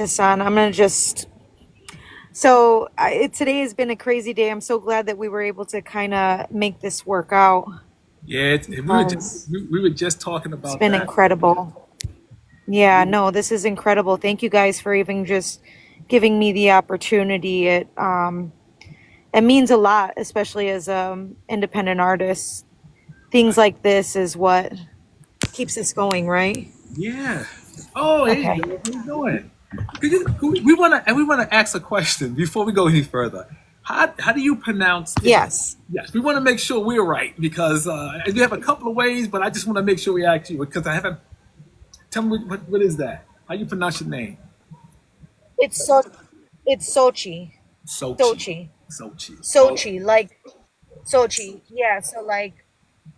this on. I'm gonna just so today has been a crazy day. I'm so glad that we were able to kind of make this work out Yeah, because we were just talking it's about been that. incredible. Yeah, no, this is incredible. Thank you guys for even just giving me the opportunity. It means a lot, especially as independendent artist. Things Right. like this is what keeps us going, right? Yeah. Oh, hey, Okay. Joe, how you doing? We want to ask a question before we go any further. How do you pronounce it? Yes. Yes, we want to make sure we're right because you have a couple of ways, but I just want to make sure we ask you because I haven't. Tell me what is that? How you pronounce your name? It's so it's Sochi. Sochi. Sochi. Sochi. Oh, Sochi, like Sochi. Yeah, so like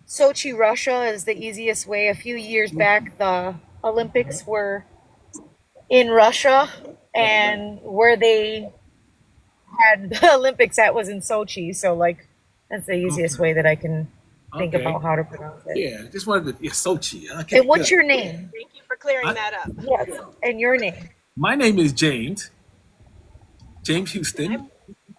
Sochi, Russia is the easiest way. A few years back, the Olympics were in Russia, right, right. and where they had the Olympics at was in Sochi. So, like, that's the easiest Okay. way that I can think Okay. about how to pronounce it. Yeah, just wanted to. Yeah, Sochi. And Okay, what's good. your name? Thank you for clearing I, that up. Yes, and your name, My name is James. James And Houston. I'm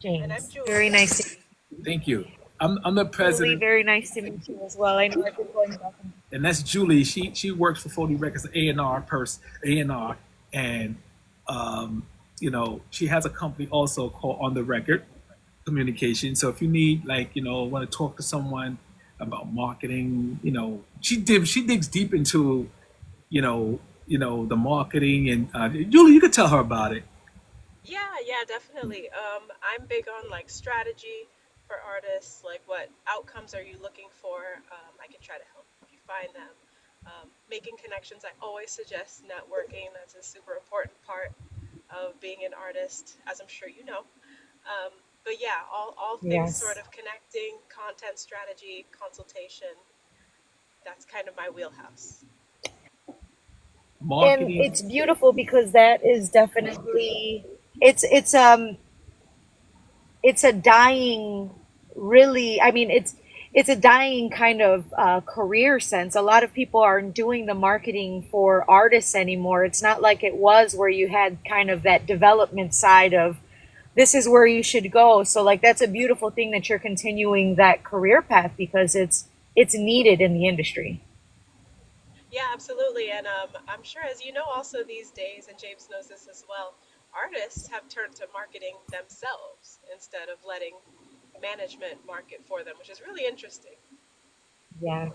James. Very Julie. nice to meet Thank you. I'm the you, Julie. president, Very nice to meet you as well. I know I've been going back and and that's Julie. She works for FOTY Records, A&R person, A&R, and she has a company also called On the Record Communication. So if you need want to talk to someone about marketing, she digs deep into the marketing and Julie, you could tell her about it. Yeah, yeah, definitely. I'm big on like strategy for artists, like what outcomes are you looking for? I can try to help you find them. Making connections, I always suggest networking. That's a super important part of being an artist, as I'm sure you know. But yeah, all things sort yes. of connecting, content strategy, consultation, that's kind of my wheelhouse. And Marketing. it's beautiful because that is definitely it's a dying really I mean it's a dying kind of career sense. A lot of people aren't doing the marketing for artists anymore. It's not like it was where you had kind of that development side of this is where you should go. So like that's a beautiful thing that you're continuing that career path because it's needed in the industry. Yeah, absolutely. And I'm sure, as you know, also these days, and James knows this as well, artists have turned to marketing themselves instead of letting management market for them, which is really interesting. Yeah.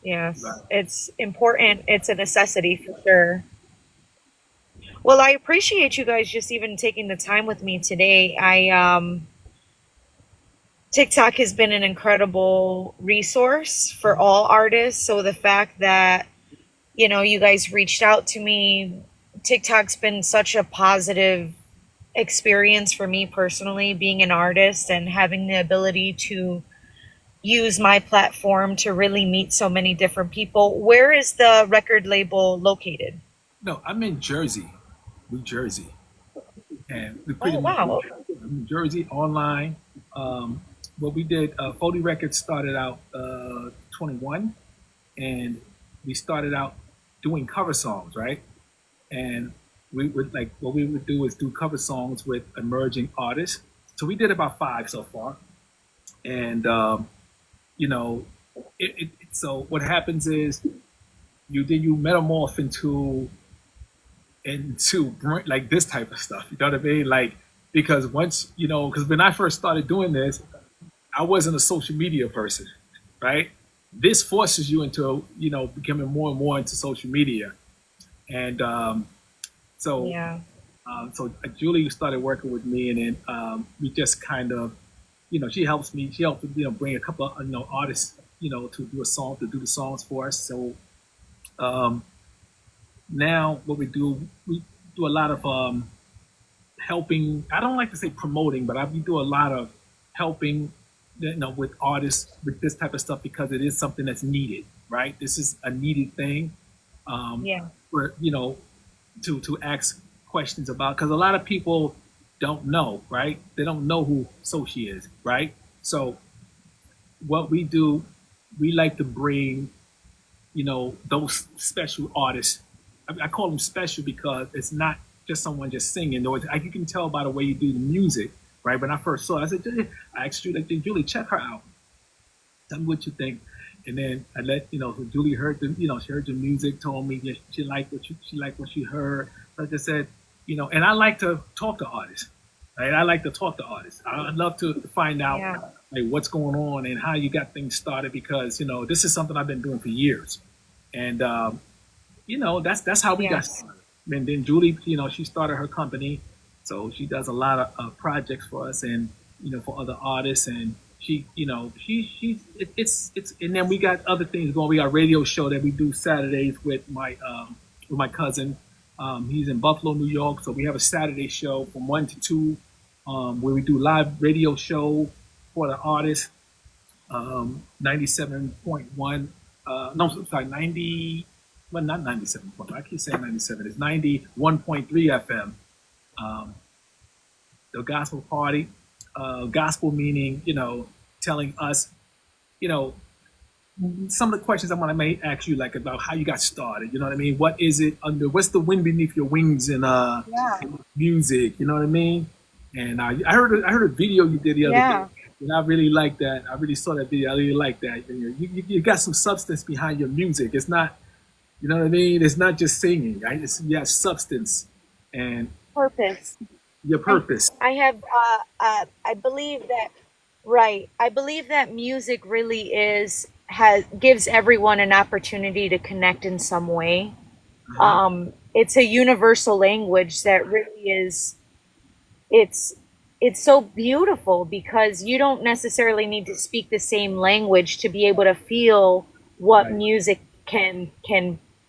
Yes. Right. It's important. It's a necessity for sure. Well, I appreciate you guys just even taking the time with me today. I TikTok has been an incredible resource for all artists. So the fact that, you guys reached out to me, TikTok's been such a positive experience for me personally, being an artist and having the ability to use my platform to really meet so many different people. Where is the record label located? No, I'm in Jersey, New Jersey, and we pretty Oh, much wow. New Jersey online. What we did, Foley Records started out 21, and we started out doing cover songs, right? And we would like what we would do is do cover songs with emerging artists. So we did about five so far, and you know, so what happens is you metamorph into like this type of stuff. You know what I mean? Like because once because when I first started doing this, I wasn't a social media person, right? This forces you into becoming more and more into social media, and so Yeah. Julie started working with me, and then we just kind of she helps me. She helped bring a couple of artists to do the songs for us. So um, now what we do a lot of helping. I don't like to say promoting, but we do a lot of helping, with artists with this type of stuff because it is something that's needed, right? This is a needed thing Yeah. for to ask questions about because a lot of people don't know, right? They don't know who Xochi is, right? So what we do, we like to bring those special artists. I call them special because it's not just someone just singing. Or you can tell by the way you do the music, right? When I first saw it, I said, I asked Julie, like, Julie, check her out. Tell me what you think. And then I let so Julie heard she heard the music, told me that she liked what she heard. Like I said, and I like to talk to artists. Right? I like to talk to artists. I love to find out Yeah. like what's going on and how you got things started because this is something I've been doing for years, and that's how we got Yes. started. And then Julie, she started her company, so she does a lot of projects for us and for other artists. And it's and then we got other things going. We got a radio show that we do Saturdays with my cousin. He's in Buffalo, New York, so we have a Saturday show from 1 to 2, where we do live radio show for the artists. 97.1. No, sorry, 90. Well, not 97 point. I keep saying 97. It's 91.3 FM. Um, the gospel party. Gospel meaning, telling us, you know, some of the questions I want to may ask you, like about how you got started. You know what I mean? What is it under? What's the wind beneath your wings Yeah. in music? You know what I mean? And I heard a video you did the other day, Yeah. and I really like that. I really saw that video. I really like that. You got some substance behind your music. It's not, you know what I mean? It's not just singing, right? You have substance and Purpose. your I purpose. I have I believe that right. I believe that music really is has gives everyone an opportunity to connect in some way. Uh-huh. It's a universal language that really is it's it's so beautiful because you don't necessarily need to speak the same language to be able to feel what Right. music can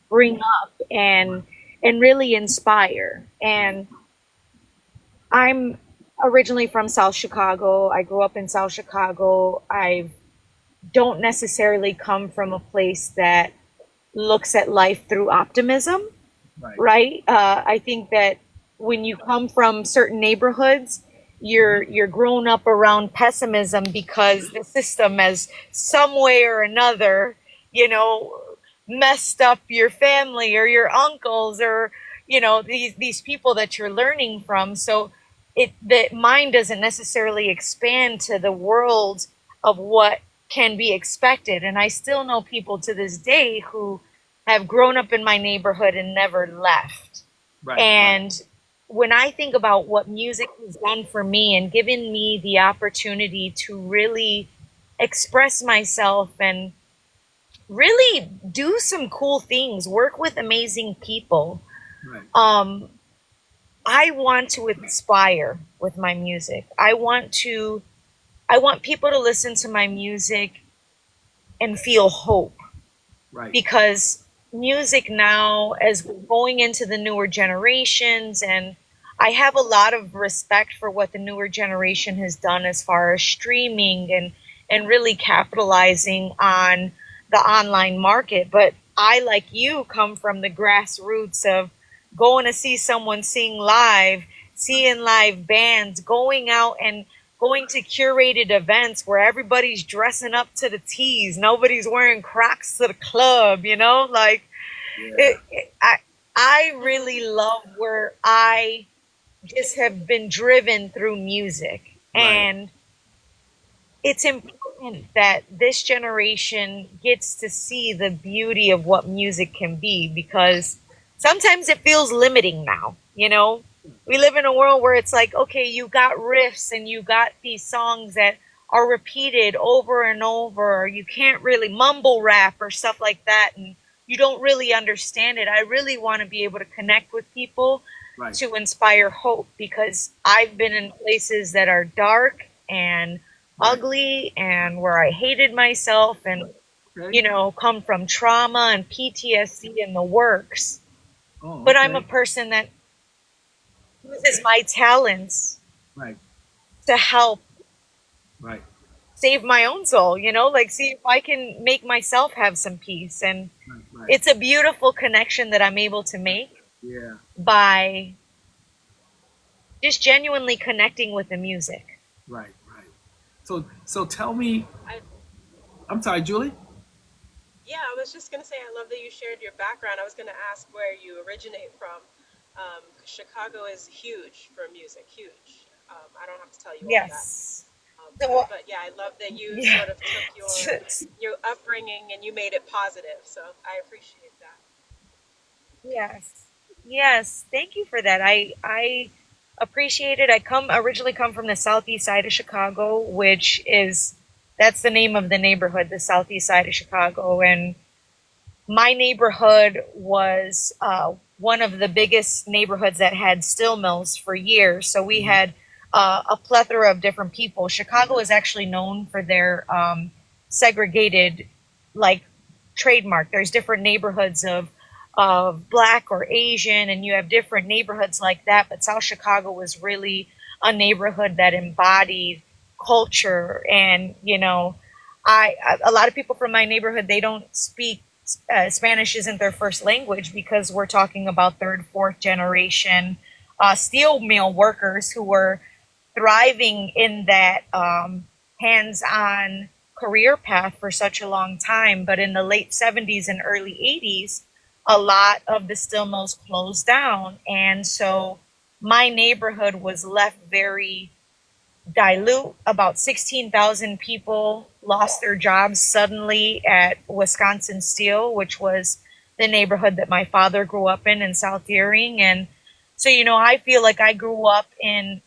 bring up and really inspire. And I'm originally from South Chicago. I grew up in South Chicago. I don't necessarily come from a place that looks at life through optimism, Right. right? I think that when you come from certain neighborhoods, Uh-huh. you're grown up around pessimism because the system has some way or another, you know, messed up your family or your uncles or these people that you're learning from. So the mind doesn't necessarily expand to the world of what can be expected. And I still know people to this day who have grown up in my neighborhood and never left. Right. Right. And when I think about what music has done for me and given me the opportunity to really express myself and really do some cool things, work with amazing people, Right. um, I want to inspire with my music. I want people to listen to my music and feel hope Right. because music now, as we're going into the newer generations, and I have a lot of respect for what the newer generation has done as far as streaming and really capitalizing on the online market. But I, like you, come from the grassroots of going to see someone sing live, seeing live bands, going out and going to curated events where everybody's dressing up to the T's. Nobody's wearing Crocs to the club, like Yeah. I really love where I just have been driven through music. Right. And it's important that this generation gets to see the beauty of what music can be because sometimes it feels limiting now. We live in a world where it's like, okay, you got riffs and you got these songs that are repeated over and over, or you can't really mumble rap or stuff like that, and you don't really understand it. I really want to be able to connect with people Right. to inspire hope because I've been in places that are dark and Right. ugly and where I hated myself and, Okay. come from trauma and PTSD and the works. Oh, But I'm a okay. person that uses my talents Right. to help Right. save my own soul, like see if I can make myself have some peace. And Right. Right. it's a beautiful connection that I'm able to make Yeah. by just genuinely connecting with the music. Right. Right. So tell me. I I'm sorry, Julie. Yeah, I was just gonna say I love that you shared your background. I was gonna ask where you originate from. Chicago is huge for music, huge. I don't have to tell you all that. Yes. So, But yeah, I love that you yeah. sort of took your upbringing and you made it positive. So I appreciate that. Yes. Yes. Thank you for that. I appreciate it. I come originally come from the southeast side of Chicago, which is that's the name of the neighborhood, the southeast side of Chicago. And my neighborhood was one of the biggest neighborhoods that had steel mills for years. So we Mhm. had a plethora of different people. Chicago is actually known for their segregated, like, trademark. There's different neighborhoods of black or Asian, and you have different neighborhoods like that. But South Chicago was really a neighborhood that embodied culture, and a lot of people from my neighborhood, they don't speak Spanish isn't their first language because we're talking about third, fourth generation steel mill workers who were thriving in that hands-on career path for such a long time. But in the late 70s and early 80s, a lot of the steel mills closed down. And so my neighborhood was left very dilute. About 16,000 people lost their jobs suddenly at Wisconsin Steel, which was the neighborhood that my father grew up in South Deering. And so, I feel like I grew up in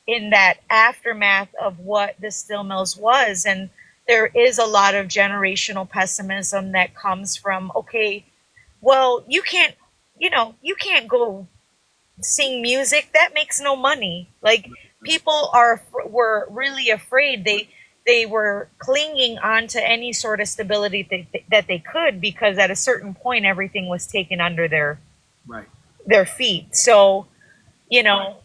that aftermath of what the steel mills was. And there is a lot of generational pessimism that comes from, okay, well, you can't go sing music that makes no money. Like, people were really afraid. They were clinging on to any sort of stability that they could, because at a certain point everything was taken under Right. their feet. So, you know,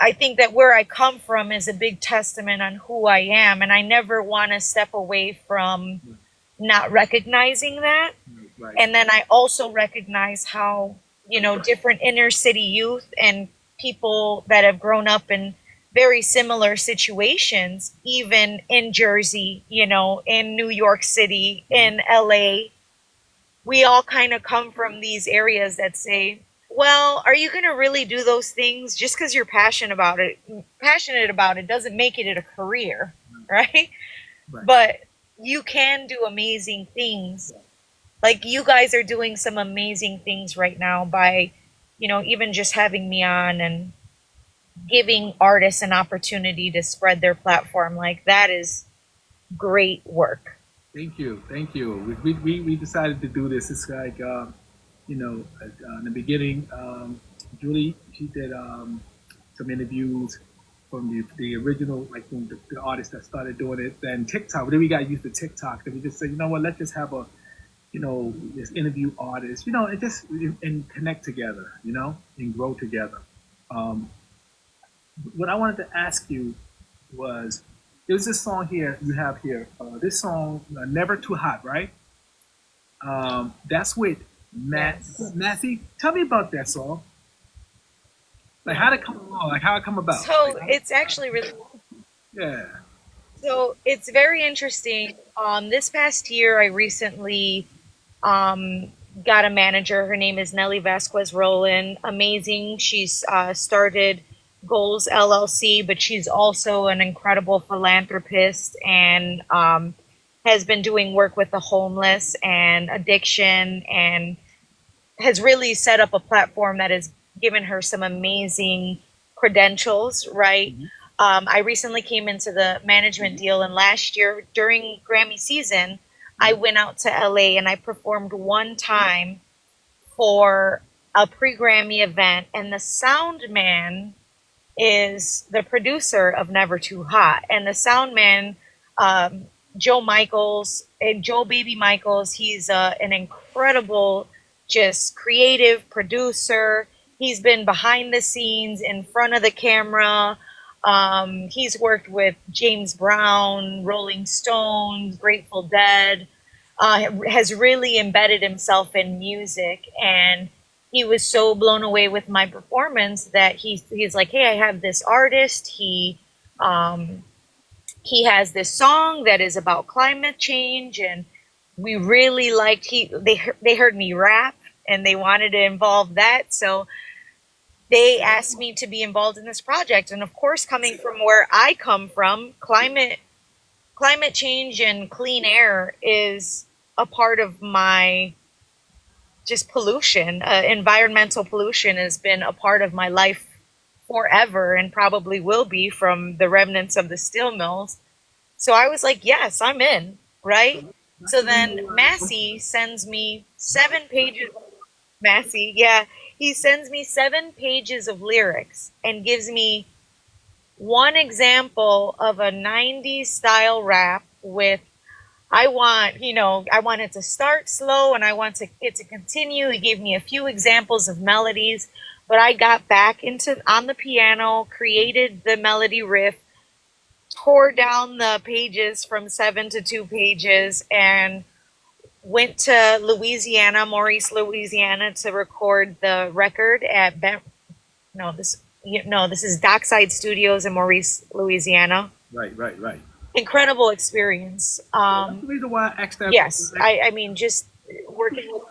I think that where I come from is a big testament on who I am, and I never want to step away from not recognizing that. Right. And then I also recognize how, different inner city youth and people that have grown up in very similar situations, even in Jersey, in New York City, in LA, we all kind of come from these areas that say, well, are you going to really do those things just because you're passionate about it doesn't make it a career, right? Right. But you can do amazing things. Like, you guys are doing some amazing things right now by, even just having me on and giving artists an opportunity to spread their platform. Like, that is great work. Thank you. Thank you. We decided to do this. It's like, in the beginning, Julie, she did some interviews from the original, like from the artists that started doing it. Then TikTok. Then we got used to TikTok. Then we just said, you know what? Let's just have this interview artists, and just and connect together, and grow together. Um, what I wanted to ask you was, there's this song here you have here. This song, "Never Too Hot," right? That's with Yes. Matthew. Tell me about that song. Like, how did it come along? Like, how it come about? So it's actually really Yeah. So it's very interesting. This past year, I recently um, got a manager. Her name is Nelly Vasquez Rowland. Amazing. She's started Goals LLC, but she's also an incredible philanthropist, and has been doing work with the homeless and addiction, and has really set up a platform that has given her some amazing credentials, right? Mhm. I recently came into the management deal, and last year during Grammy season, I went out to LA and I performed one time for a pre Grammy event, and the sound man is the producer of Never Too Hot. And the sound man, um, Joe Michaels, and Joe Baby Michaels, he's an incredible, just creative producer. He's been behind the scenes, in front of the camera. He's worked with James Brown, Rolling Stones, Grateful Dead, has really embedded himself in music. And he was so blown away with my performance that he's like, hey, I have this artist. Um, he has this song that is about climate change, and we really liked they heard me rap, and they wanted to involve that. So they asked me to be involved in this project. And of course, coming from where I come from, climate change and clean air is a part of my just pollution. Environmental pollution has been a part of my life forever and probably will be from the remnants of the steel mills. So I was like, yes, I'm in, right? So that's So the reason then why. Massey sends me 7 pages. Massey, yeah, he sends me 7 pages of lyrics and gives me one example of a 90s style rap with I want it to start slow and it to continue. He gave me a few examples of melodies, but I got back into on the piano, created the melody riff, tore down the pages from 7 to 2 pages, and went to Louisiana, Maurice, Louisiana, to record the record at no this no this is Dockside Studios in Maurice, Louisiana. Right, right, right. Incredible experience. Yeah, that's the reason why I asked that. Yes, I mean just working with.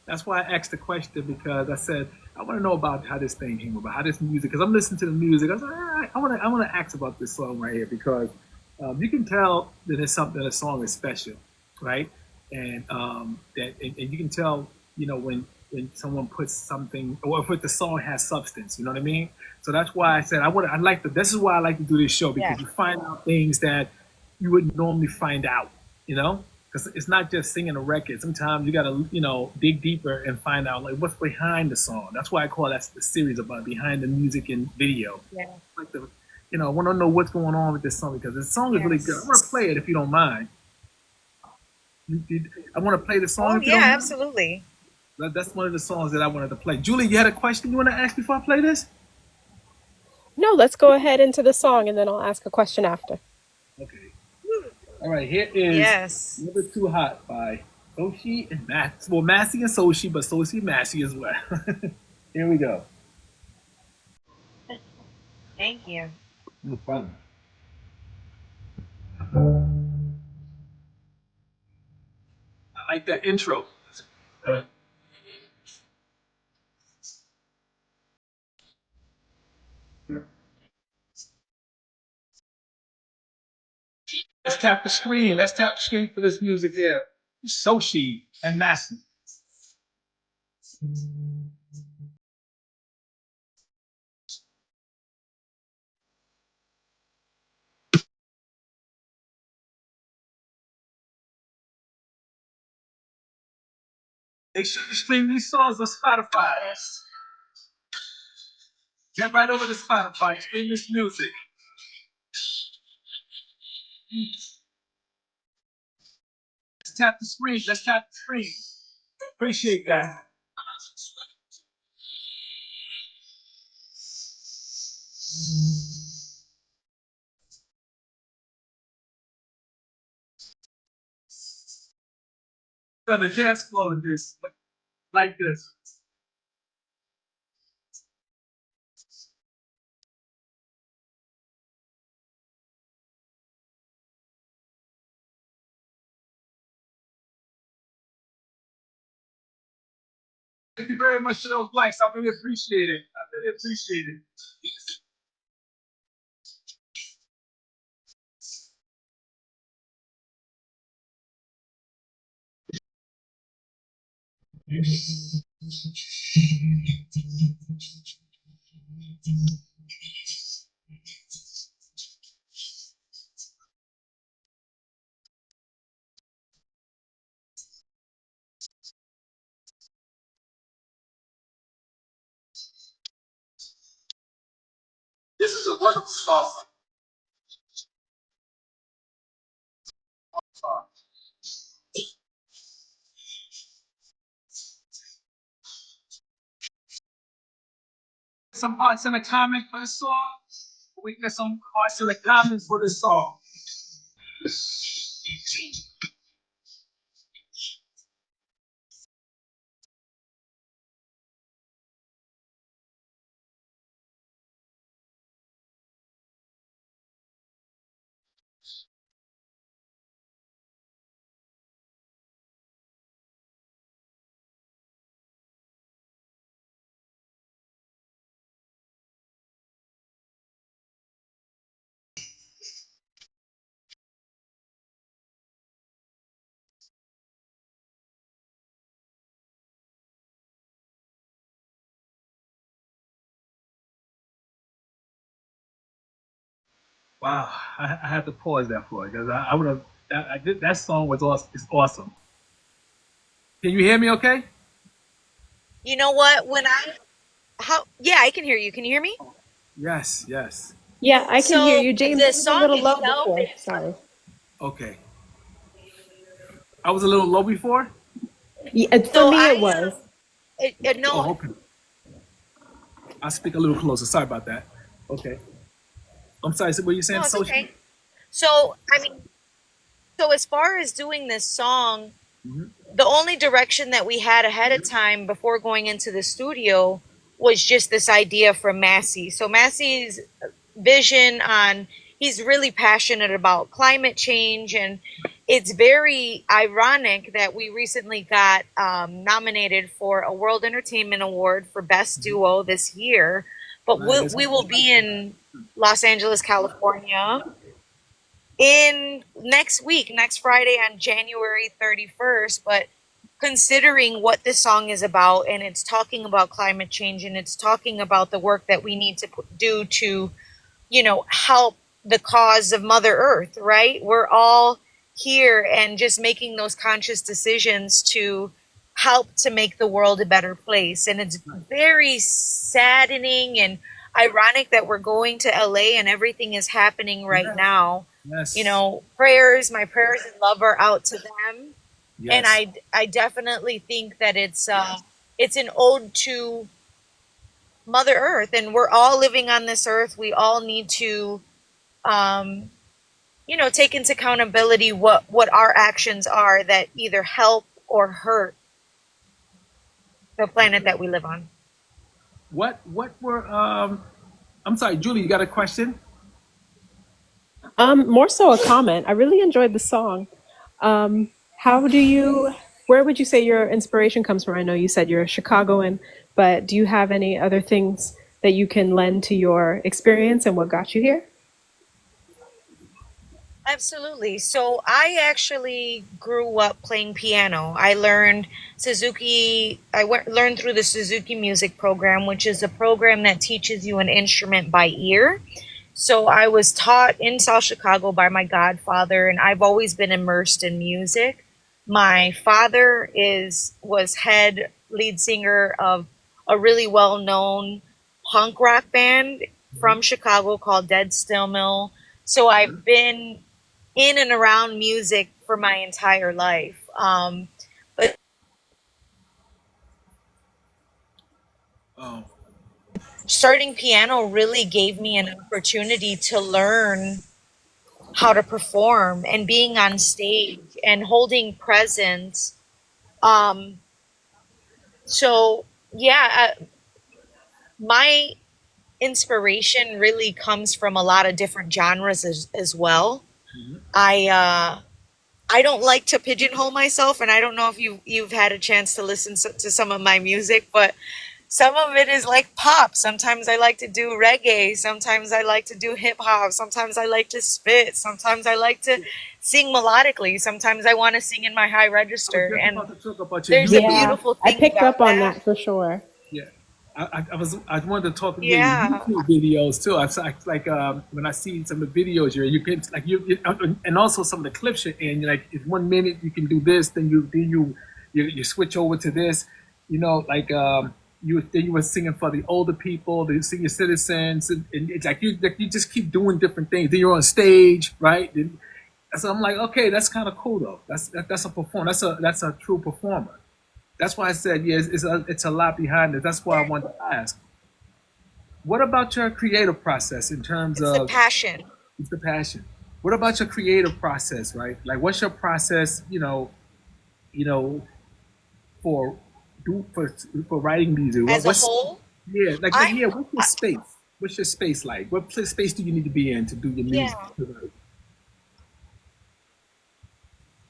That's why I asked the question because I said I want to know about how this thing came about, how this music. Because I'm listening to the music, I was like, I want to ask about this song right here because you can tell that it's something. The song is special, right? And and you can tell, when someone puts something or if the song has substance. You know what I mean? So that's why I said I want. I like to. This is why I like to do this show Yeah. because you find out things that you wouldn't normally find out. You know, because it's not just singing a record. Sometimes you got to, dig deeper and find out like what's behind the song. That's why I call that the series about behind the music and video. Yeah. Like I want to know what's going on with this song because the song is really good. I want to Yes. play it if you don't mind. I want to play the song Oh if you don't yeah, mind. absolutely. That's one of the songs that I wanted to play. Julie, you had a question you want to ask before I play this? No, let's go ahead into the song and then I'll ask a question after. Okay. All right. Here is Yes. "Never Too Hot" by Xochi and Matt. Well, Massey and Xochi, but Xochi and Massey as well. Here we go. Thank you. No problem. I like that intro. Let's tap the screen. Let's tap the screen for this music here. Soshi and Massey. Make sure you stream these songs on Spotify. Get right over to Spotify. Stream this music. Let's tap the screen. Let's tap the screen. Appreciate that. On the dance floor with this, like this. Thank you very much for those likes. I really appreciate it. I really appreciate it. This is a wonderful song. Some parts in the comment for the song. We get some parts in the comments for the song. Wow, I had to pause that for it because I would have. That song was awesome. It's awesome. Can you hear me? Okay. You know what? When I how yeah, I can hear you. Can you hear me? Yes. Yes. Yeah, I can hear So you, James. the It was a song little low itself before. is Sorry. Okay. I was a little low before. Yeah, for so me, it I was. no Oh, okay. I'll speak a little closer. Sorry about that. Okay. I'm sorry. So what you saying, no, it's social? okay. So I mean, so as far as doing this song, Hmm. the only direction that we had ahead of time before going into the studio was just this idea from Massey. So Massey's vision on he's really passionate about climate change, and it's very ironic that we recently got nominated for a World Entertainment Award for Best Duo this year. But Right. That's we will be in Los Angeles, California in next week, next Friday on January 31st. But considering what this song is about, and it's talking about climate change, and it's talking about the work that we need to do to, help the cause of Mother Earth, right? We're all here and just making those conscious decisions to help to make the world a better place. And it's right. very saddening and ironic that we're going to LA and everything is happening right Yes. now. Yes. My prayers and love are out to them. And Yes. I definitely think that it's an ode to Mother Earth, and we're all living on this earth. We all need to um, take into accountability what our actions are that either help or hurt the planet Okay. that we live on. What were I'm sorry, Julie, you got a question? More so a comment. I really enjoyed the song. Um, how do you? Where would you say your inspiration comes from? I know you said you're a Chicagoan, but do you have any other things that you can lend to your experience and what got you here? Absolutely. So I actually grew up playing piano. I learned Suzuki. Learned through the Suzuki Music Program, which is a program that teaches you an instrument by ear. So I was taught in South Chicago by my godfather, and I've always been immersed in music. My father is was head lead singer of a really well known punk rock band Mhm. from Chicago called Dead Still Mill. So I've been in and around music for my entire life. But Oh, starting piano really gave me an opportunity to learn how to perform and being on stage and holding presence. Um, so yeah, my inspiration really comes from a lot of different genres as well. mhm. I I don't like to pigeonhole myself, and I don't know if you've had a chance to listen to some of my music, but some of it is like pop. Sometimes I like to do reggae. Sometimes I like to do hip hop. Sometimes I like to spit. Sometimes I like to sing melodically. Sometimes I want to sing in my high I was register. just And about to talk about your there's a YouTube. Yeah, beautiful I thing picked up about on that. that for sure. Yeah, I wanted to talk about your Yeah, YouTube videos too. Like when I see some of the videos you can like and also some of the clips you're in. Like if 1 minute you can do this, then you switch over to this. Like you were singing for the older people, the senior citizens, and it's like you just keep doing different things. Then you're on stage, right? So I'm like, okay, that's kind of cool though. That's a performer. That's a true performer. That's why I said, yeah, it's a lot behind it. That's why I wanted to ask. What about your creative process in terms it's the of passion. it's the passion? What about your creative process, right? Like, what's your process, you know, for for writing music? As a What's whole, yeah, like I'm yeah, what's your space? What's your space like? What space do you need to be in to do your music? yeah.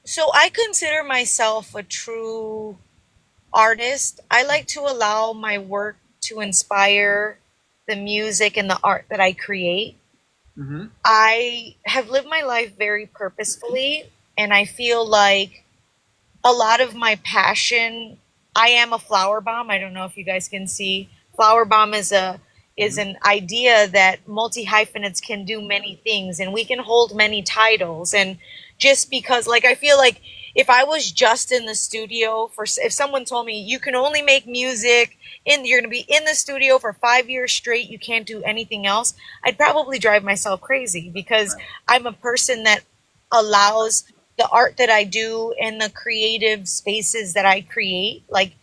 So I consider myself a true artist. I like to allow my work to inspire the music and the art that I create. Mm-hmm. I have lived my life very purposefully, and I feel like a lot of my passion. I am a flower bomb. I don't know if you guys can see. Flower bomb is an idea that multi hyphenates can do many things and we can hold many titles. And just because, like, I feel like if I was just in the studio for, if someone told me you can only make music in, you're going to be in the studio for 5 years straight, you can't do anything else, I'd probably drive myself crazy, because I'm a person that allows the art that I do and the creative spaces that I create, like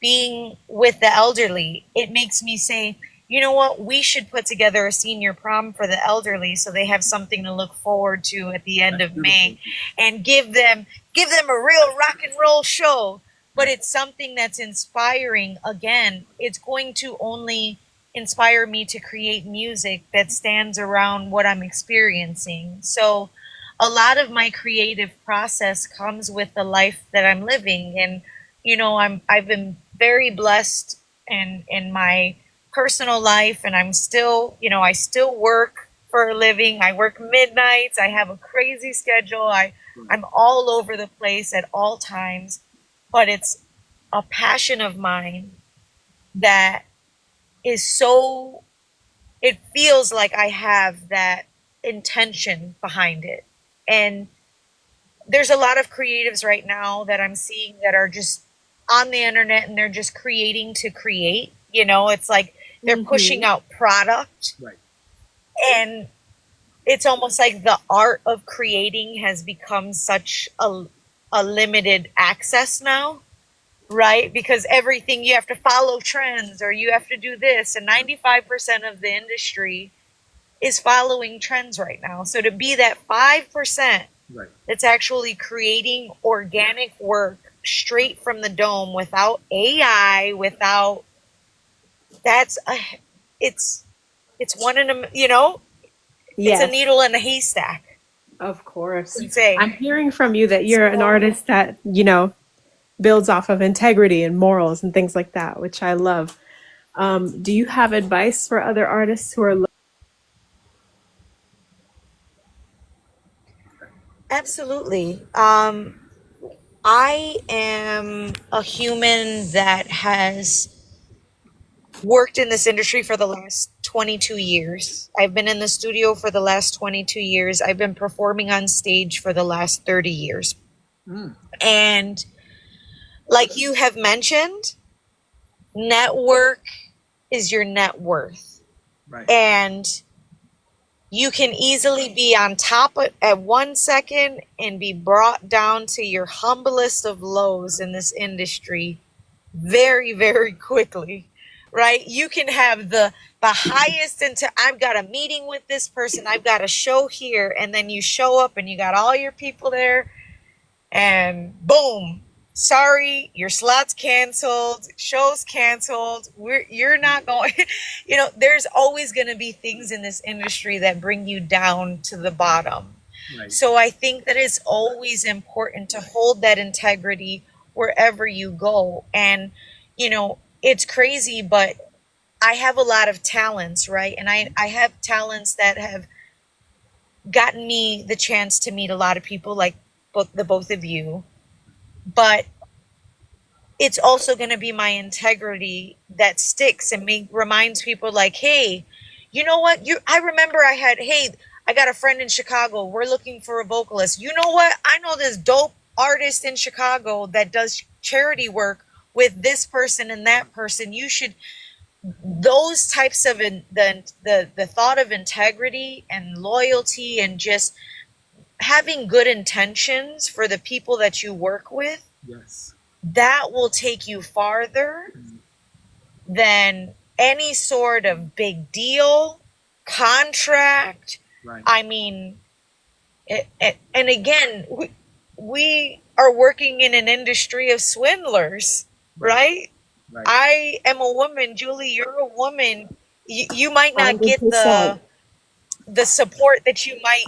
being with the elderly, it makes me say, you know what, we should put together a senior prom for the elderly so they have something to look forward to at the end of May, and give them a real rock and roll show. But it's something that's inspiring. Again, it's going to only inspire me to create music that stands around what I'm experiencing. So a lot of my creative process comes with the life that I'm living. And I've been very blessed in my personal life, and I'm still, I still work for a living. I work midnights. I have a crazy schedule. I'm all over the place at all times, but it's a passion of mine that is so, it feels like I have that intention behind it. And there's a lot of creatives right now that I'm seeing that are just on the internet and they're just creating to create. It's like they're pushing out product. Right. And it's almost like the art of creating has become such a limited access now, right? Because everything, you have to follow trends or you have to do this. And 95% of the industry is following trends right now. So to be that 5% Right. that's actually creating organic work straight from the dome without AI, without, it's one in a, it's a Yes, needle in a haystack. of course. Insane. I'm hearing from you that you're an artist that, builds off of integrity and morals and things like that, which I love. Do you have advice for other artists who are Absolutely. I am a human that has worked in this industry for the last 22 years. I've been in the studio for the last 22 years. I've been performing on stage for the last 30 years. And like you have mentioned, network is your net worth. Right. And you can easily be on top at 1 second and be brought down to your humblest of lows in this industry very, very quickly, right? You can have the highest into, I've got a meeting with this person, I've got a show here, and then you show up and you got all your people there, and boom, sorry, your slot's canceled, show's canceled, you're not going. There's always going to be things in this industry that bring you down to the bottom. Right. So I think that it's always important to hold that integrity wherever you go. And it's crazy, but I have a lot of talents, right? And I have talents that have gotten me the chance to meet a lot of people, like the both of you. But it's also going to be my integrity that sticks and reminds people, like, hey, you know what? I remember I got a friend in Chicago. We're looking for a vocalist. You know what? I know this dope artist in Chicago that does charity work with this person and that person. You should, those types of the thought of integrity and loyalty and just having good intentions for the people that you work with. Yes. That will take you farther than any sort of big deal, contract. Right. I mean, and again, we are working in an industry of swindlers, right? Right. I am a woman, Julie, you're a woman. You might not get 100%. the support that you might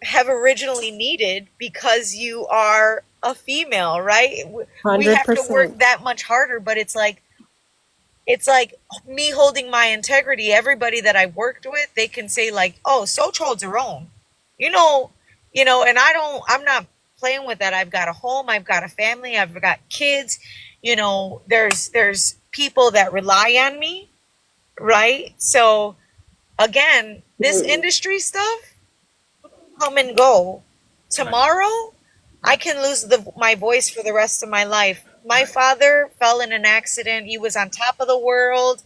have originally needed because you are a female, right? We have to work 100%. that much harder, but it's like me holding my integrity. Everybody that I worked with, they can say like, "Oh, Xochi holds her own," and I'm not playing with that. I've got a home, I've got a family, I've got kids. There's people that rely on me, right? So again, this industry stuff come and go. Right. Tomorrow, I Right. can lose my voice for the rest of my life. My Right. father fell in an accident. He was on top of the world,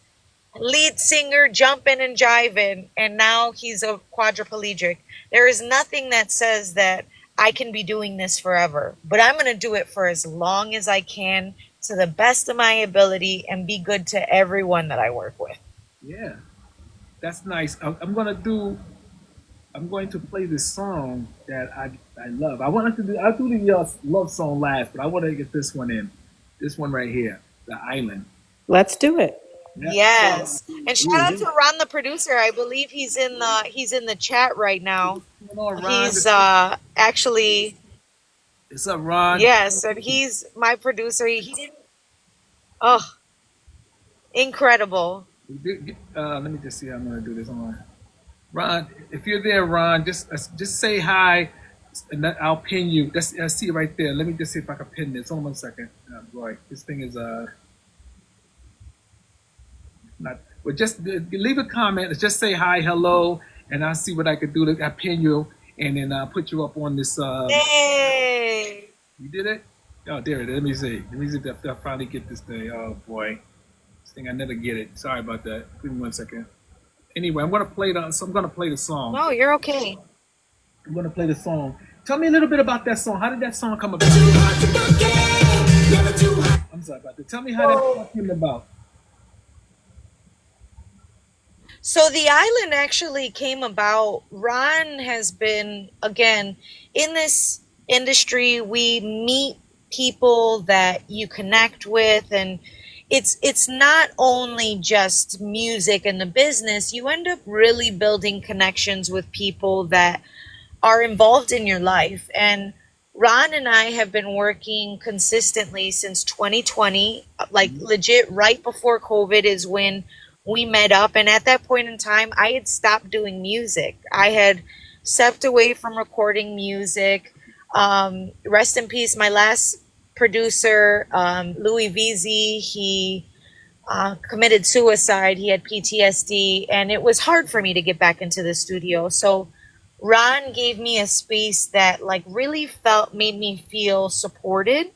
lead singer, jumping and jiving, and now he's a quadriplegic. There is nothing that says that I can be doing this forever, but I'm going to do it for as long as I can to the best of my ability and be good to everyone that I work with. Yeah. That's nice. I'm gonna do. I'm going to play this song that I love. I wanted to do. I'll do the love song last, but I want to get this one in. This one right here, "The Island." Let's do it. Yeah. So, Yes. And shout out to ooh, Ron the producer. I believe he's in the chat right now. what's going on, Ron? He's actually What's up, Ron? yes, and he's my producer. He didn't oh, incredible. Let me just see how I'm gonna do this. On Ron, if you're there, Ron, just say hi, and I'll pin you. I see it right there. Let me just see if I can pin this. Hold on 1 second. Boy, this thing is not. Well, just leave a comment. Just say hi, hello, and I'll see what I can do to I pin you, and then I'll put you up on this. Yay. You did it? Oh, there it is. Let me see. Let me see if I finally get this thing. Oh boy, this thing I never get it. Sorry about that. Give me 1 second. Anyway, I'm gonna play the song. No, you're okay. I'm gonna play the song. Tell me a little bit about that song. How did that song come about? I'm sorry about that. Tell me how that song came about. So the island actually came about. Ron has been, again, in this industry, we meet people that you connect with, and it's not only just music and the business. You end up really building connections with people that are involved in your life. And Ron and I have been working consistently since 2020, like legit right before COVID is when we met up. And at that point in time, I had stopped doing music. I had stepped away from recording music. Rest in peace, my last producer, Louis VZ, he committed suicide. He had PTSD, and it was hard for me to get back into the studio. So Ron gave me a space that like really felt made me feel supported.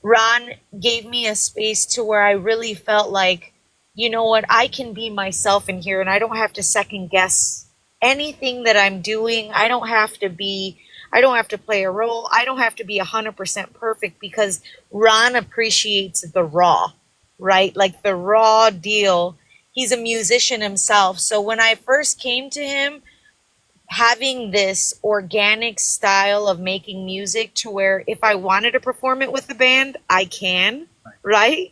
Ron gave me a space to where I really felt like, you know what, I can be myself in here and I don't have to second guess anything that I'm doing. I don't have to play a role. I don't have to be 100% perfect because Ron appreciates the raw, right? Like the raw deal. He's a musician himself. So when I first came to him, having this organic style of making music to where if I wanted to perform it with the band, I can, right?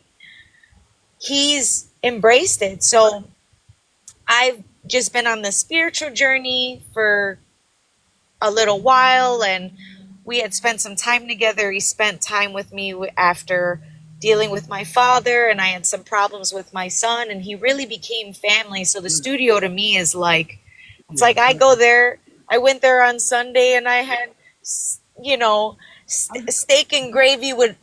He's embraced it. So I've just been on this spiritual journey for a little while, and we had spent some time together. He spent time with me after dealing with my father, and I had some problems with my son, and he really became family. So the studio to me is like, it's Yeah. like I go there. I went there on Sunday and I had, you know, steak and gravy with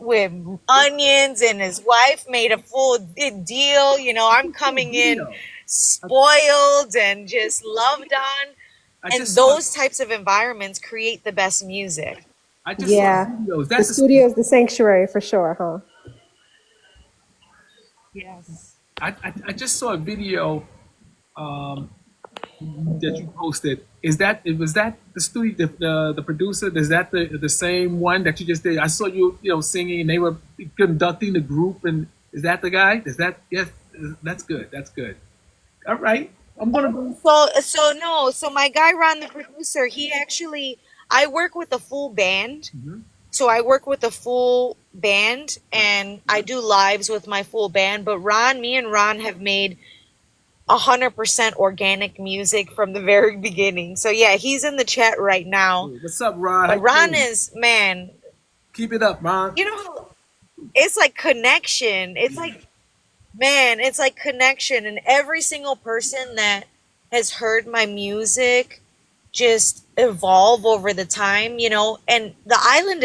onions, and his wife made a full deal. You know, I'm coming in Video. spoiled and just loved on. I And just saw. those types of environments create the best music. I just saw Yeah. videos. The That's studio is the sanctuary for sure, huh? Yes. I just saw a video um, that you posted. Was that the studio the producer? Is that the same one that you just did? I saw you singing and they were conducting the group, and is that the guy? Is that yes? That's good. That's good. All right, I'm gonna go. So no, so my guy Ron the producer, I work with a full band. Mhm. So I work with a full band and I do lives with my full band, but me and Ron have made 100% organic music from the very beginning. So yeah, he's in the chat right now. What's up, Ron? How But you Ron doing? is, man, Keep it up, Ron. you know, it's like connection. It's like, man, it's like connection. And every single person that has heard my music just evolve over the time, and the island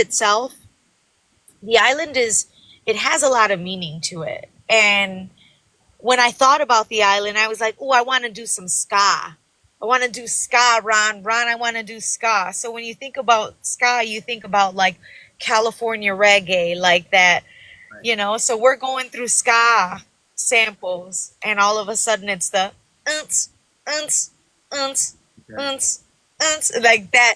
it has a lot of meaning to it. And when I thought about the island, I was like, oh, I want to do some ska. I want to do ska, Ron. Ron, I want to do ska. So when you think about ska, you think about like California reggae, like that, Right. you know. So we're going through ska samples, and all of a sudden it's the unts, unts, unts, Okay. unts, unts, like that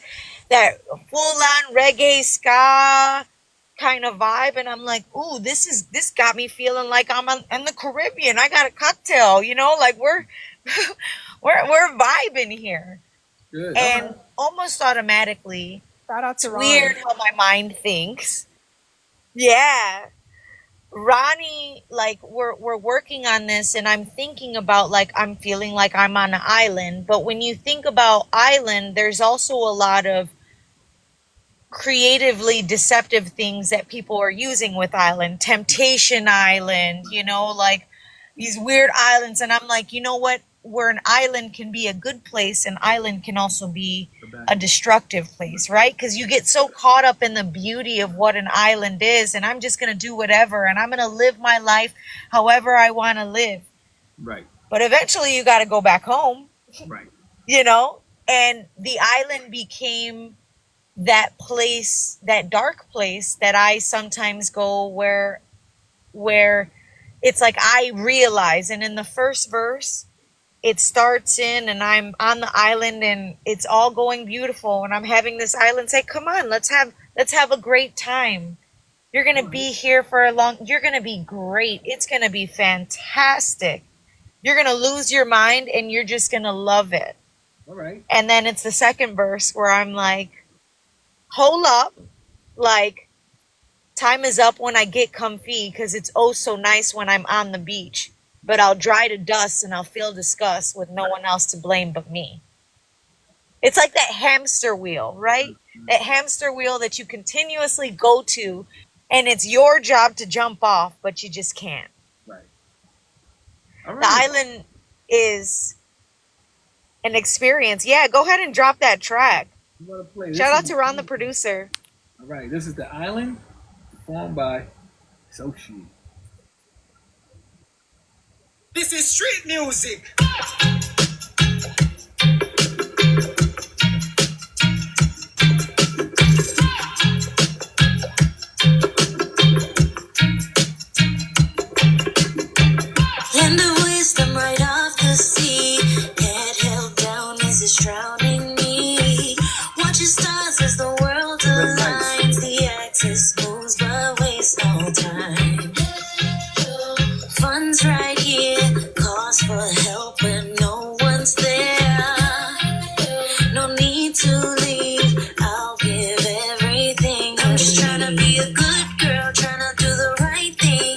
full on reggae ska kind of vibe. And I'm like, ooh, this got me feeling like I'm in the Caribbean. I got a cocktail, you know, like we're we're vibing here. Good. All And right. almost automatically, Shout out to it's Ron. weird how my mind thinks. Yeah. Ronnie, like we're working on this, and I'm thinking about, like, I'm feeling like I'm on an island. But when you think about island, there's also a lot of creatively deceptive things that people are using with island. Temptation Island, you know, like these weird islands. And I'm like, you know what, where an island can be a good place, an island can also be a destructive place, right? Because you get so caught up in the beauty of what an island is, and I'm just going to do whatever, and I'm going to live my life however I want to live. Right. But eventually you got to go back home, Right. you know. And the island became that place, that dark place that I sometimes go, where it's like I realize. And in the first verse, it starts in, and I'm on the island, and it's all going beautiful, and I'm having this island say, come on, let's have a great time. You're gonna be here for you're gonna be great. It's gonna be fantastic. You're gonna lose your mind, and you're just gonna love it. All right. And then it's the second verse where I'm like, hold up, like, time is up when I get comfy, because it's oh so nice when I'm on the beach. But I'll dry to dust, and I'll feel disgust with no one else to blame but me. It's like that hamster wheel, right? That hamster wheel that you continuously go to, and it's your job to jump off, but you just can't. Right. All The right. island is an experience. Yeah, go ahead and drop that track. I'm gonna play. Shout out to Ron, the producer. All right. This is The Island, performed by Xochi. This is street music. Land of wisdom right off the sea. Head held down as it's drowning me. Watching stars as the world aligns. The axis moves but wastes no time. Fun's right here. Calls for help when no one's there. No need to leave. I'll give everything. I'm just trying to be a good girl, trying to do the right thing.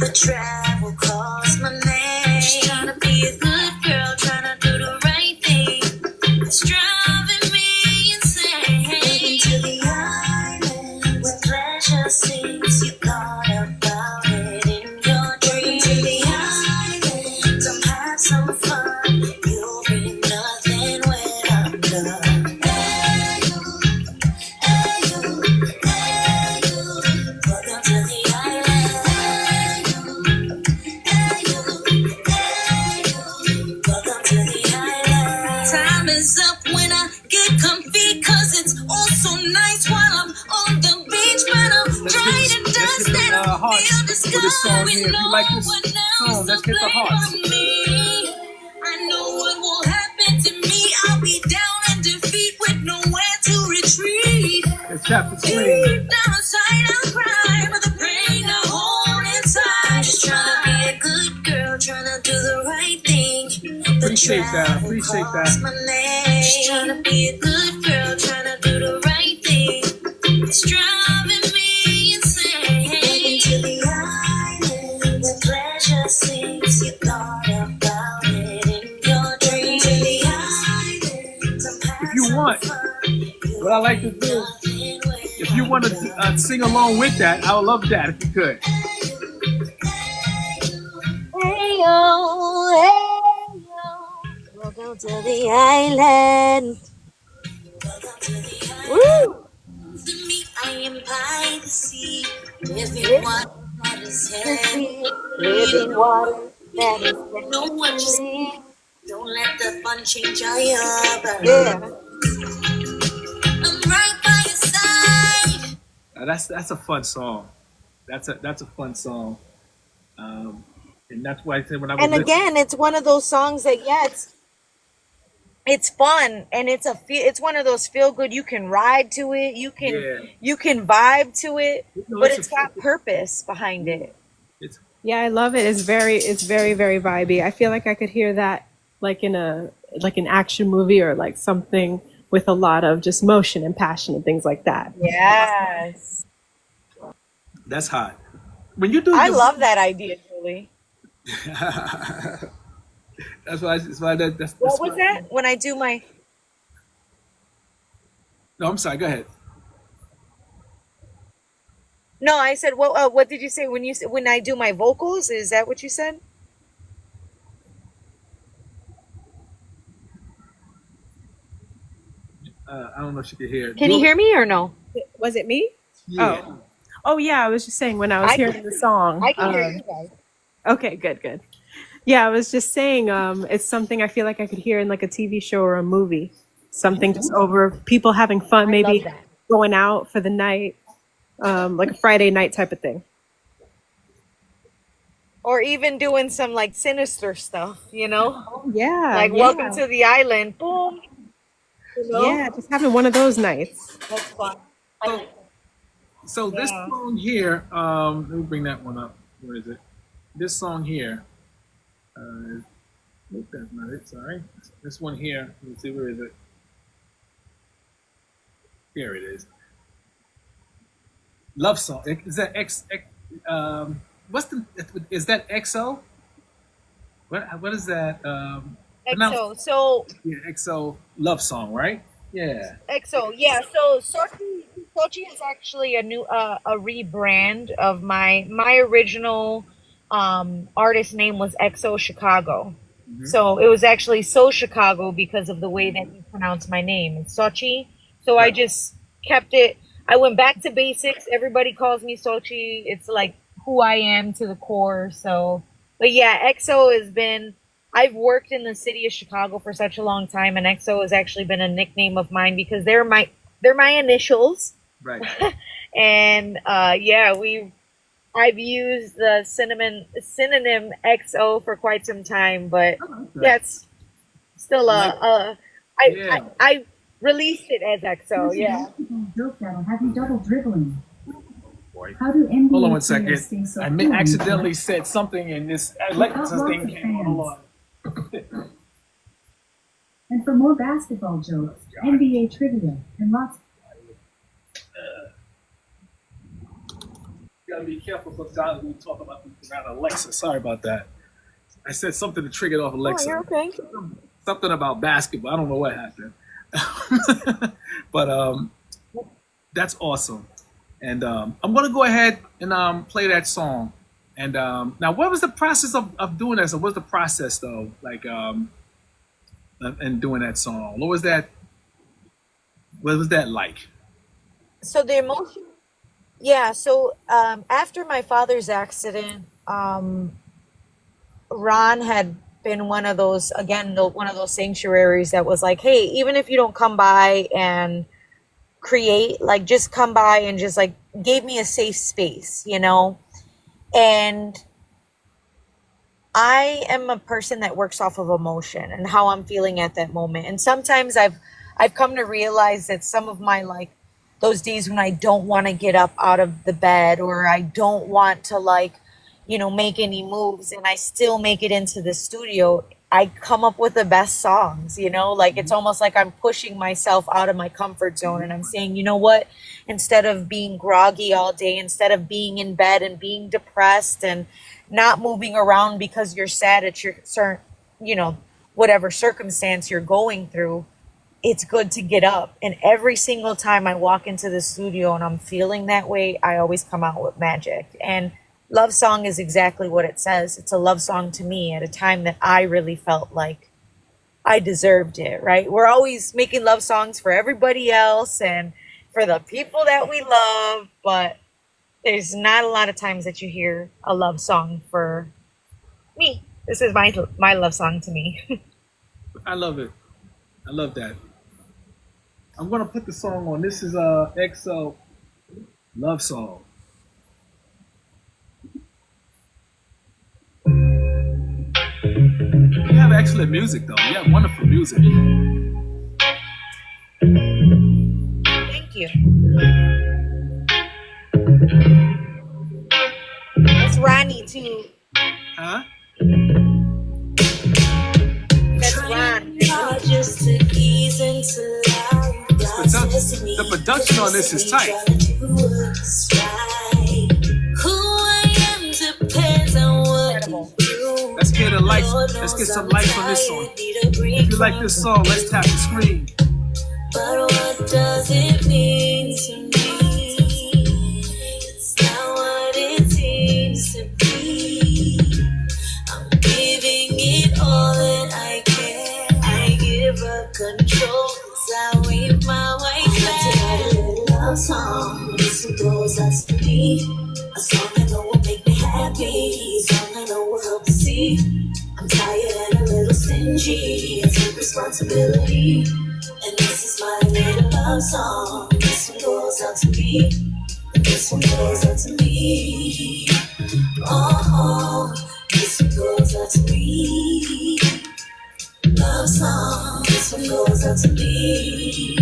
The travel calls my name. Just trying to be a good girl, trying to do the right thing. It's driving me insane. Taken to the island where pleasure sings. You thought about it in your dreams. To the island, come have some fun. You'll be nothing when I'm done. Hey you, hey you, hey you. Welcome to the island. Hey you, hey you, hey you. Welcome to the island. Time is up when I get comfy, cause it's all so nice while I'm on the beach. But I'm trying to dust and I hearts feel for this disgust song with here. If no you like this one song, else let's to hit the blame hearts. but me. I know what will happen to me. I'll be down in defeat with nowhere to retreat. It's chapter 3. Deep down inside I'll cry, but the pain I hold inside. Just trying to be a good girl, trying to do the right thing. The Appreciate that. travel Appreciate calls that. my name. Just trying to be a good girl, trying to do the right thing. It's driving me insane. Into the island where pleasure sings. You thought about it in your dreams. To the island, If you want, what I like to do, if you want to sing along with that, I would love that if you could. Hey yo, hey yo, welcome to the island. Woo! To me, I am by the sea, living water is heaven. Living water. That is Know what you destiny. say. Don't let the fun change your Yeah. mind. I'm right by your side. That's a fun song. That's a fun song. And that's why I said when I was And listening. again, it's one of those songs that yeah, it's fun and it's one of those feel good. You can ride to it, Yeah, you can vibe to it, no, but it's got purpose behind yeah, it. it's Yeah, I love it. It's very, very vibey. I feel like I could hear that like in a like an action movie or like something with a lot of just motion and passion and things like that. Yes. that's hot. When you do I your, love that idea, Julie. that's why What that's was why. that? When I do my No, I'm sorry. Go ahead. No, I said what did you say when when I do my vocals? Is that what you said? I don't know if you can hear Can you Julie. hear me or no? Was it me? Yeah. Oh, oh yeah. I was just saying when I was I hearing can the song. I can hear you guys. Okay, good, good. Yeah, I was just saying. It's something I feel like I could hear in like a TV show or a movie. Something just over people having fun, I love maybe that. going out for the night, like a Friday night type of thing. Or even doing some like sinister stuff, you know? Oh yeah, Like welcome yeah, to the island. Boom, you yeah. know? Just having one of those nights. That's fun. I So like that. so this Yeah. song here. Let me bring that one up. Where is it? This song here. Nope, that's not it. Sorry. This one here. Let me see. Where is it? Here it is. Love song. Is that what's the? Is that XO? What is that? Pronounce EXO. So yeah, XO love song, right? Yeah. EXO, yeah. So Xochi is actually a rebrand of my original artist name was EXO Chicago. Hmm. So it was actually So Chicago because of the way that you pronounce my name. It's Xochi. So I Right. just kept it. I went back to basics. Everybody calls me Xochi. It's like who I am to the core. So, but yeah, EXO has been I've worked in the city of Chicago for such a long time, and EXO has actually been a nickname of mine because they're my initials. Right. And yeah, we I've used the synonym XO for quite some time, but Okay. yeah, it's still I like. Yeah. I released it as XO. Here's a Yeah. basketball joke that'll have you double dribbling. Boy. How do Hold on NBA one players second. stay so I cool on the accidentally court said something in this without Alexis lots thing of came on. Hold fans? on. And for more basketball jokes, NBA trivia, and lots. You gotta be careful sometimes when we talk about around Alexa. Sorry about that. I said something to trigger off Oh, Alexa. you're okay. Something about basketball. I don't know what happened. But that's awesome. And I'm gonna go ahead and play that song. And now, what was the process of doing that? So, what's the process though? Like and doing that song. What was that? What was that like? So the emotion. Yeah. So after my father's accident, Ron had been one of those again one of those sanctuaries that was like, hey, even if you don't come by and create, like just come by and just like gave me a safe space, you know. And I am a person that works off of emotion and how I'm feeling at that moment. And sometimes I've come to realize that some of my like those days when I don't want to get up out of the bed or I don't want to like, you know, make any moves and I still make it into the studio, I come up with the best songs, you know? Like it's almost like I'm pushing myself out of my comfort zone and I'm saying, you know what? Instead of being groggy all day, instead of being in bed and being depressed and not moving around because you're sad at your certain, you know, whatever circumstance you're going through, it's good to get up. And every single time I walk into the studio and I'm feeling that way, I always come out with magic. And Love Song is exactly what it says. It's a love song to me at a time that I really felt like I deserved it, right? We're always making love songs for everybody else and for the people that we love, but there's not a lot of times that you hear a love song for me. This is my love song to me. I love it. I love that. I'm gonna put the song on. This is EXO love song. You have excellent music though. You have wonderful music. Thank you. That's Ronnie too. Huh? That's Ron. Just to ease into life. The production on this is tight. Who I am depends on what you Incredible. do. Let's get a like. Let's get some likes on this song. If you like this song, let's tap the screen. But what does it mean to me? It's not what it seems to be. I'm giving it all that I can. I give up control as I wave my white flag. A little love song, this one goes out to me. A song I know will make me happy. A song I know will help me see. I'm tired and a little stingy. I take responsibility. And this is my little love song. This one goes out to me. This one goes out to me. Oh, this one goes out to me. Love song. This one goes out to me.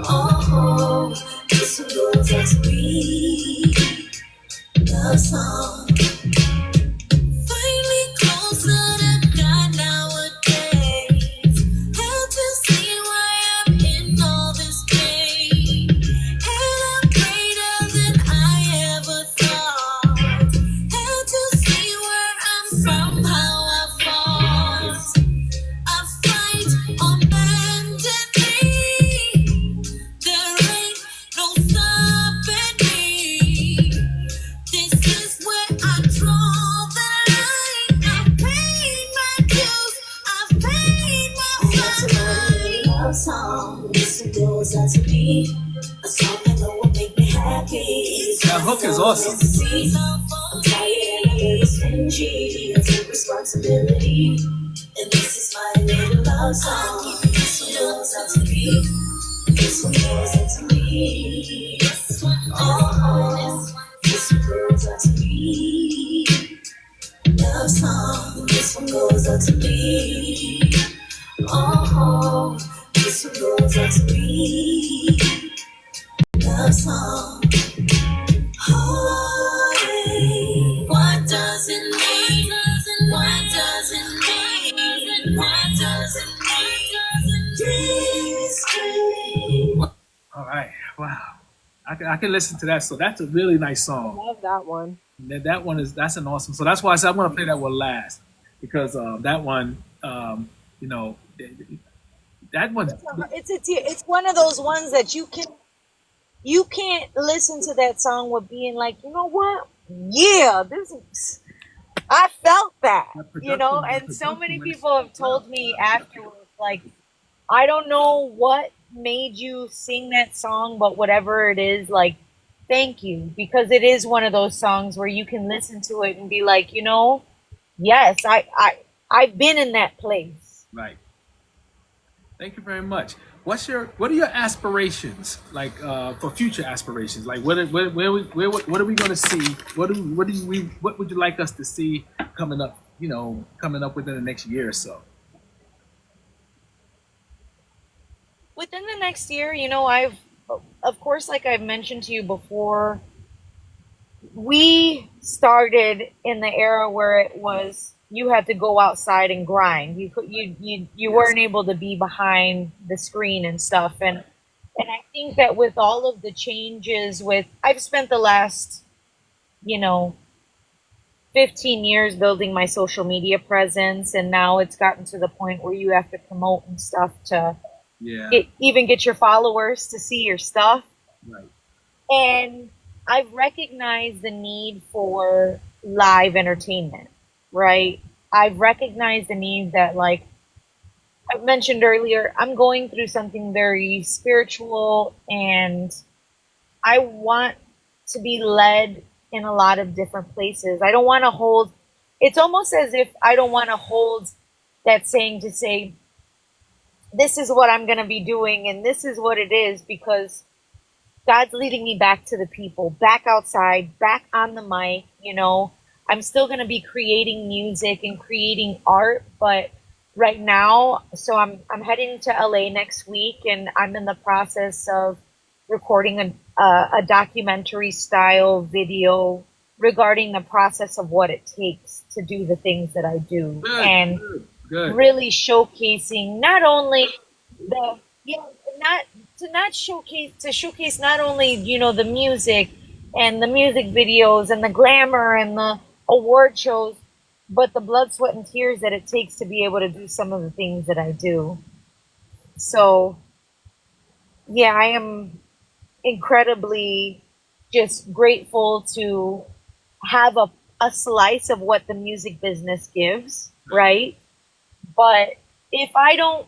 Oh, this one goes out to me. Love song. Finally closer to God nowadays. Had to see why I'm in all this pain. And I'm greater than I ever thought. Had to see where I'm from, how I fought. I fight on bended knee. There ain't no stopping me. This is where I draw the line. I've paid my dues. I've paid my fine. Love song. This one goes out to me. A song I know will make me happy. That hook is awesome. I'm tired and a little stingy. I take responsibility. And this is my little love song. This one goes out to me. This one goes out to me. Oh, this one goes out to me. Love song. This one goes out to me. Oh, this one goes out to me. Love song. Oh, hey. What does it mean? What does it mean? What does it mean? This way. All right. Wow. I can listen to that. So that's a really nice song. Love that one. That one that's an awesome. So that's why I said I'm gonna play that one last because that one, you know, that one. It's one of those ones that you can't listen to that song with being like, you know what? Yeah, this is I felt that, you know, and so many people have told me afterwards, like, I don't know what made you sing that song, but whatever it is, like, thank you, because it is one of those songs where you can listen to it and be like, you know, yes, I've been in that place. Right. Thank you very much. What are your aspirations like for future aspirations? Like what are we going to see? What would you like us to see coming up? You know, coming up within the next year or so. Within the next year, you know, of course, like I've mentioned to you before, we started in the era where it was you had to go outside and grind. You weren't able to be behind the screen and stuff. And I think that with all of the changes I've spent the last, you know, 15 years building my social media presence, and now it's gotten to the point where you have to promote and stuff to even get your followers to see your stuff. Right. And I've recognized the need for live entertainment, right? I've recognized the need that, like I mentioned earlier, I'm going through something very spiritual, and I want to be led in a lot of different places. I don't want to hold it's almost as if I don't want to hold that saying to say, this is what I'm going to be doing and this is what it is, because God's leading me back to the people, back outside, back on the mic. You know, I'm still going to be creating music and creating art, but right now, so I'm heading to LA next week, and I'm in the process of recording a documentary style video regarding the process of what it takes to do the things that I do, Good, and good, good. really showcasing not only the, yeah, not to not showcase to showcase not only, you know, the music and the music videos and the glamour and the award shows, but the blood, sweat, and tears that it takes to be able to do some of the things that I do. So yeah, I am incredibly just grateful to have a slice of what the music business gives, right? But if I don't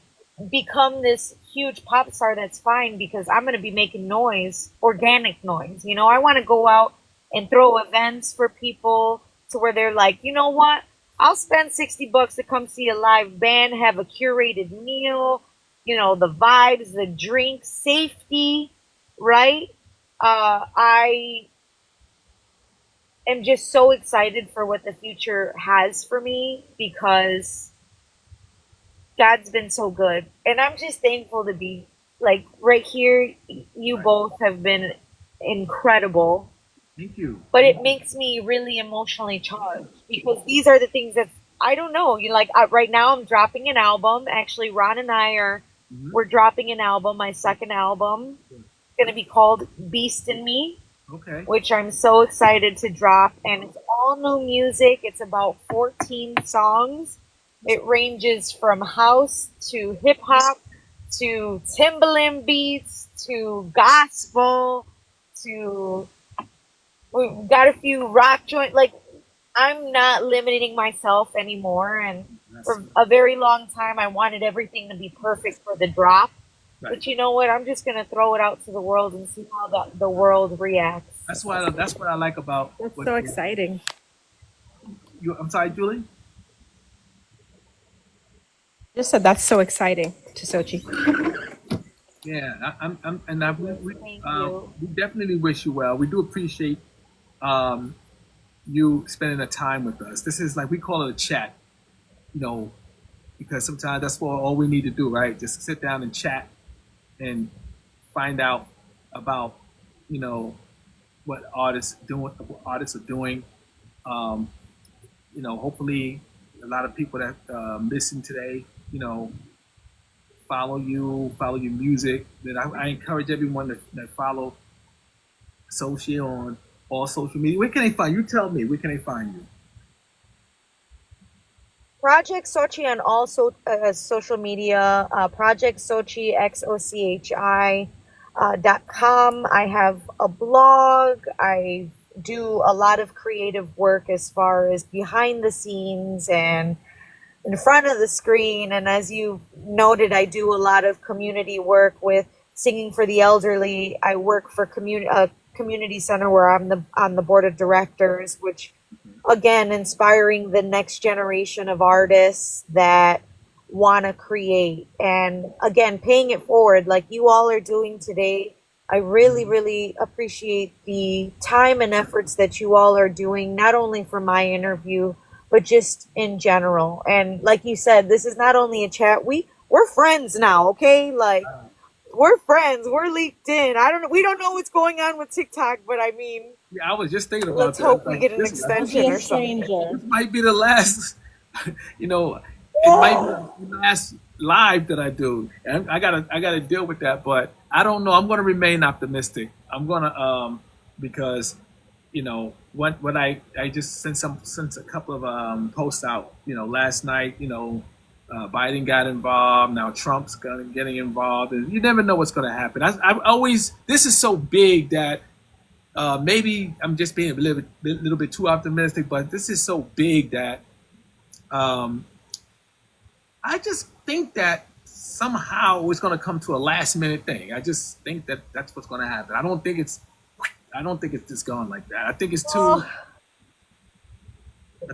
become this huge pop star, that's fine, because I'm going to be making noise, organic noise. You know, I want to go out and throw events for people to where they're like, you know what? I'll spend $60 to come see a live band, have a curated meal, you know, the vibes, the drinks, safety, right? I am just so excited for what the future has for me, because God's been so good. And I'm just thankful to be like right here. You Right. both have been incredible, Thank you. but it makes me really emotionally charged, because these are the things that I don't know. You know, like right now I'm dropping an album. Actually, Ron and I are, Mhm. we're dropping an album, my second album. It's going to be called Beast in Me, Okay. which I'm so excited to drop. And it's all new music. It's about 14 songs. It ranges from house to hip hop to Timbaland beats to gospel to, we've got a few rock joint. Like, I'm not limiting myself anymore. And That's for a very long time, I wanted everything to be perfect for the drop. right. But you know what? I'm just going to throw it out to the world and see how the world reacts. That's what I like about That's what so exciting. you. I'm sorry, Julie. Just said that's so exciting to Sochi. Yeah, I'm and Thank you. we definitely wish you well. We do appreciate um, you spending the time with us. This is like we call it a chat, you know, because sometimes that's what all we need to do, right? Just sit down and chat and find out about, you know, what artists are doing. Um, you know, hopefully a lot of people that listen today, you know, follow your music. Then I encourage everyone that follow Xochi on all social media. Where can they find you? Tell me, where can they find you? Project Sochi on all social media. Project Sochi, XOCHI, .com. I have a blog. I do a lot of creative work as far as behind the scenes and in front of the screen. And as you noted, I do a lot of community work with Singing for the Elderly. I work for a community center where I'm on the board of directors, which again, inspiring the next generation of artists that want to create, and again, paying it forward like you all are doing today. I really, really appreciate the time and efforts that you all are doing, not only for my interview, but just in general. And like you said, this is not only a chat. We're friends now, okay? Like, we're friends. We're leaked in. I don't know. We don't know what's going on with TikTok, but I mean, Yeah, I was just thinking about let's that. I was hope we like, get an Don't be extension a or something. stranger. this might be the last. You know, it might be the last live that I do, and I gotta deal with that. But I don't know. I'm gonna remain optimistic. I'm gonna because you know what I just sent a couple of posts out. You know, last night. You know, Biden got involved. Now Trump's getting involved, and you never know what's gonna happen. I always this is so big that maybe I'm just being a little bit too optimistic, but this is so big that um, I just think that somehow it's going to come to a last minute thing. I just think that that's what's going to happen. I don't think it's just gone like that. I think it's too. Well,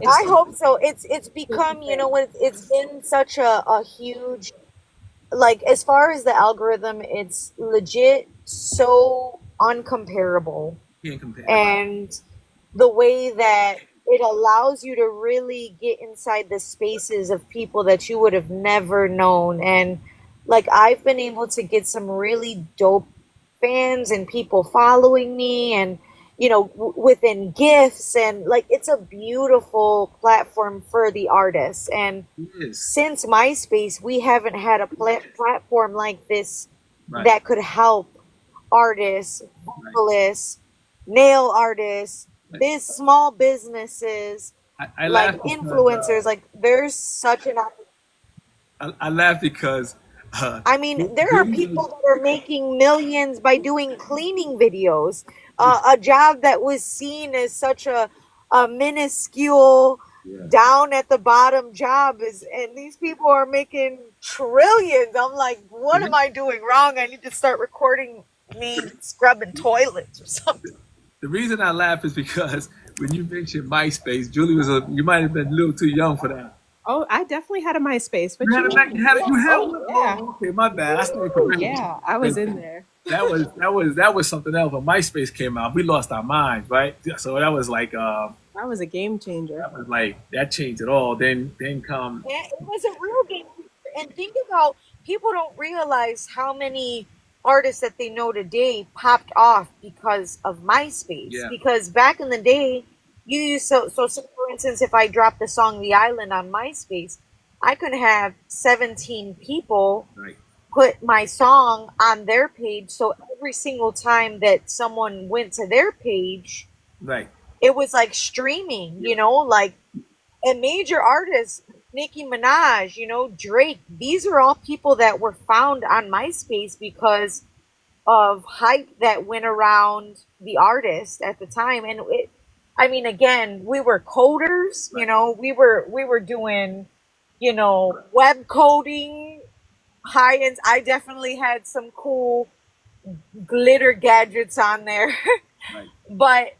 I It's hope so. It's good to become, say. it's been such a huge, like, as far as the algorithm, it's legit so uncomparable. Can't compare. And the way that it allows you to really get inside the spaces of people that you would have never known. And like, I've been able to get some really dope fans and people following me, and within gifts, and like, it's a beautiful platform for the artists. And It is. since MySpace, we haven't had a platform like this Right. that could help artists, Right. vocalists, nail artists, Right. small businesses, I like laugh because influencers. Like, there's such an I laugh because I mean, there are Julie was people that are making millions by doing cleaning videos. A job that was seen as such a minuscule, yeah. down at the bottom job and these people are making trillions. I'm like, The, what am re- I doing wrong? I need to start recording me scrubbing toilets or something. the reason I laugh is because when you mentioned MySpace, Julie you might have been a little too young for that. Oh, I definitely had a MySpace. You What you had a Mac, mean? you had Oh one? yeah. Oh, okay, my bad. I started Ooh, comparing yeah, I was in there. that was something else. When MySpace came out, we lost our minds, right? So that was like That was a game changer. that changed it all. Then come Yeah, it was a real game changer. And think about, people don't realize how many artists that they know today popped off because of MySpace. yeah, Because back in the day, you used so say for instance, if I dropped the song "The Island" on MySpace, I could have 17 people right, put my song on their page. So every single time that someone went to their page, right, it was like streaming, like a major artist, Nicki Minaj, Drake. These are all people that were found on MySpace because of hype that went around the artist at the time. And I mean, again, we were coders, right. we were doing, web coding, high ends. I definitely had some cool glitter gadgets on there. Right. But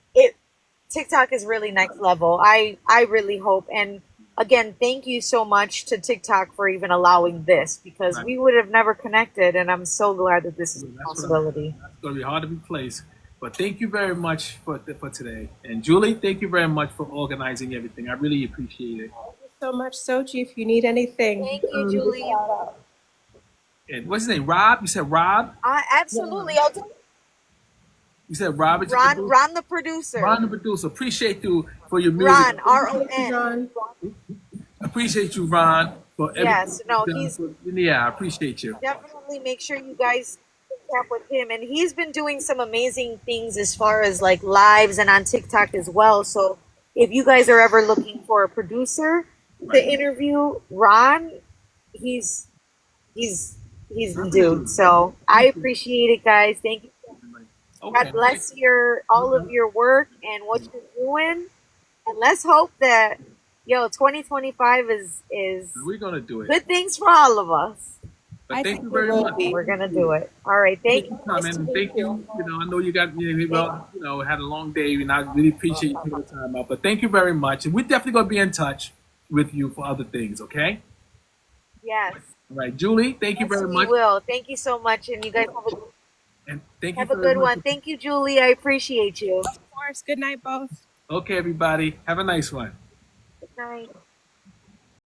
TikTok is really next level. I really hope. And again, thank you so much to TikTok for even allowing this, because Right. we would have never connected. And I'm so glad that this is a That's possibility. going to be hard to replace. But thank you very much for today. And Julie, thank you very much for organizing everything. I really appreciate it. Thank you so much, Xochi. If you need anything, Thank you, just Julie. shout out. And what's his name? Rob? You said Rob? Absolutely. I'll do You said Rob? Ron the producer. Ron the producer. Appreciate you for your music. Ron, Thank you, RON. John. Appreciate you, Ron, for everything. Yes, no, you've done he's yeah, I appreciate you. definitely, make sure you guys tap with him. And he's been doing some amazing things as far as like lives and on TikTok as well. So if you guys are ever looking for a producer to interview, Ron, he's the dude. So I appreciate it, guys. Thank you. Okay. God bless all of your work and what you're doing. And let's hope that 2025 is We're going to do it. good things for all of us. But I thank think you we very will much. be. We're gonna do it. All right. Thank you. Comment, and thank you. I know you got had a long day, and I really appreciate you taking the time out. But thank you very much, and we're definitely gonna be in touch with you for other things. Okay. Yes. All right, Julie. Thank you Yes, very we much, will. Thank you so much, and you guys and thank you have a very good much. one. Thank you, Julie. I appreciate you. Of course. Good night, both. Okay, everybody. Have a nice one. Good night.